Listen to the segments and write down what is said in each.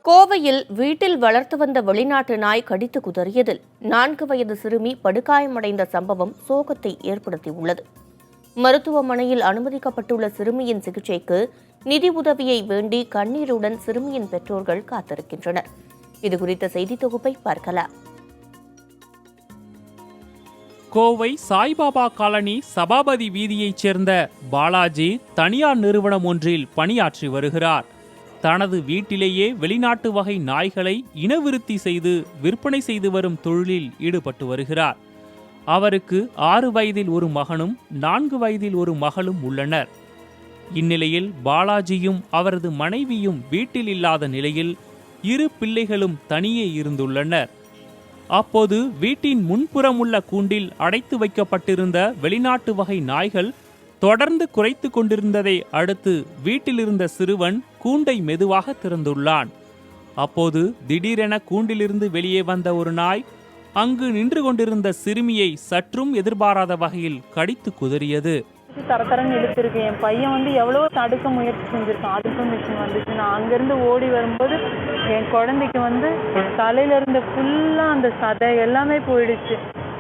கோவையில் வீட்டில் வளர்த்து வந்த வெளிநாட்டு நாய் கடித்து குதறியதில் 4 வயது சிறுமி படுகாயமடைந்த சம்பவம் சோகத்தை ஏற்படுத்தியுள்ளது. மருத்துவமனையில் அனுமதிக்கப்பட்டுள்ள சிறுமியின் சிகிச்சைக்கு நிதி உதவியை வேண்டி கண்ணீருடன் சிறுமியின் பெற்றோர்கள் காத்திருக்கின்றனர். இதுகுறித்த செய்தி தொகுப்பை பார்க்கலாம். கோவை சாய்பாபா காலனி சபாபதி வீதியைச் சேர்ந்த பாலாஜி தனியார் நிறுவனம் ஒன்றில் பணியாற்றி வருகிறார். தனது வீட்டிலேயே வெளிநாட்டு வகை நாய்களை இனவிருத்தி செய்து விற்பனை செய்து வரும் தொழிலில் ஈடுபட்டு வருகிறார். அவருக்கு 6 வயதில் ஒரு மகனும் 4 வயதில் ஒரு மகளும் உள்ளனர். இந்நிலையில் பாலாஜியும் அவரது மனைவியும் வீட்டில் இல்லாத நிலையில் 2 பிள்ளைகளும் தனியே இருந்துள்ளனர். அப்போது வீட்டின் முன்புறம் உள்ள கூண்டில் அடைத்து வைக்கப்பட்டிருந்த வெளிநாட்டு வகை நாய்கள் தொடர்ந்து குரைத்து கொண்டிருந்ததை அடுத்து வீட்டிலிருந்த சிறுவன் கூண்டை மெதுவாக திறந்துள்ளான். அப்போது திடீரென கூண்டிலிருந்து வெளியே வந்த ஒரு நாய் அங்கு நின்று கொண்டிருந்த சிறுமியை சற்றும் எதிர்பாராத வகையில் கடித்து குதறியது. தரத்தரன்னு இழுத்துருக்கு. என் பையன் எவ்வளவோ தடுக்க முயற்சி செஞ்சிருக்கான். அதுக்கும் மிஷின் வந்துச்சு. நான் அங்கிருந்து ஓடி வரும்போது என் குழந்தைக்கு தலையில இருந்த ஃபுல்லா அந்த சதை எல்லாமே போயிடுச்சு.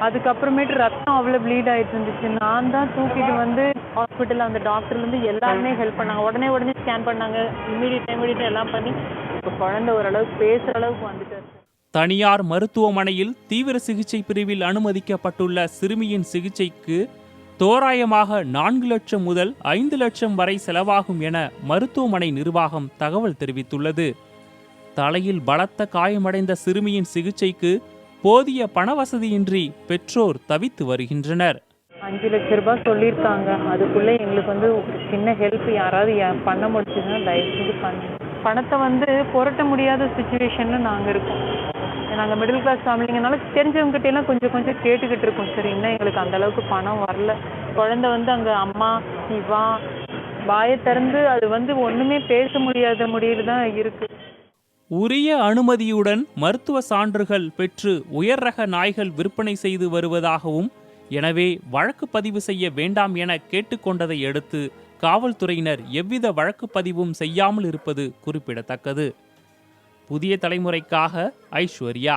அதுக்கப்புறமேட்டு ரத்தம் அவ்வளோ ப்ளீட் ஆகிட்டு இருந்துச்சு. நான் தான் தூக்கிட்டு ஹாஸ்பிட்டலில் அந்த டாக்டர்லேருந்து எல்லாருமே ஹெல்ப் பண்ணாங்க. உடனே ஸ்கேன் பண்ணாங்க. இமீடியட் எல்லாம் பண்ணி இப்போ குழந்தை ஓரளவுக்கு பேசுகிற அளவுக்கு வந்துட்டு. தனியார் மருத்துவமனையில் தீவிர சிகிச்சை பிரிவில் அனுமதிக்கப்பட்டுள்ள சிறுமியின் சிகிச்சைக்கு தோராயமாக 4 லட்சம் முதல் 5 லட்சம் வரை செலவாகும் என மருத்துவமனை நிர்வாகம் தகவல் தெரிவித்துள்ளது. தலையில் பலத்த காயமடைந்த சிறுமியின் சிகிச்சைக்கு போதிய பண வசதியின்றி பெற்றோர் தவித்து வருகின்றனர். 5 லட்சம் ரூபாய் சொல்லியிருக்காங்க. அதுக்குள்ளே எங்களுக்கு ஒரு சின்ன ஹெல்ப் யாராவது பண்ண முடிச்சதுன்னா தயவு செஞ்சு பண்ணு. பணத்தை புரட்ட முடியாத சுச்சுவேஷன்ல நாங்கள் இருக்கோம். நாங்கள் மிடில் கிளாஸ் ஃபேமிலிங்கனால தெரிஞ்சவங்ககிட்ட எல்லாம் கொஞ்சம் கேட்டுக்கிட்டு இருக்கோம். சரி, இன்னும் எங்களுக்கு அந்த அளவுக்கு பணம் வரல. குழந்தை அங்கே அம்மா நீ வா வாயை திறந்து அது ஒன்றுமே பேச முடியல தான் இருக்கு. உரிய அனுமதியுடன் மருத்துவ சான்றுகள் பெற்று உயர் ரக நாய்கள் விற்பனை செய்து வருவதாகவும், எனவே வழக்கு பதிவு செய்ய வேண்டாம் என கேட்டுக்கொண்டதை அடுத்து காவல்துறையினர் எவ்வித வழக்கு பதிவும் செய்யாமல் இருப்பது குறிப்பிடத்தக்கது. புதிய தலைமுறைக்காக ஐஸ்வர்யா.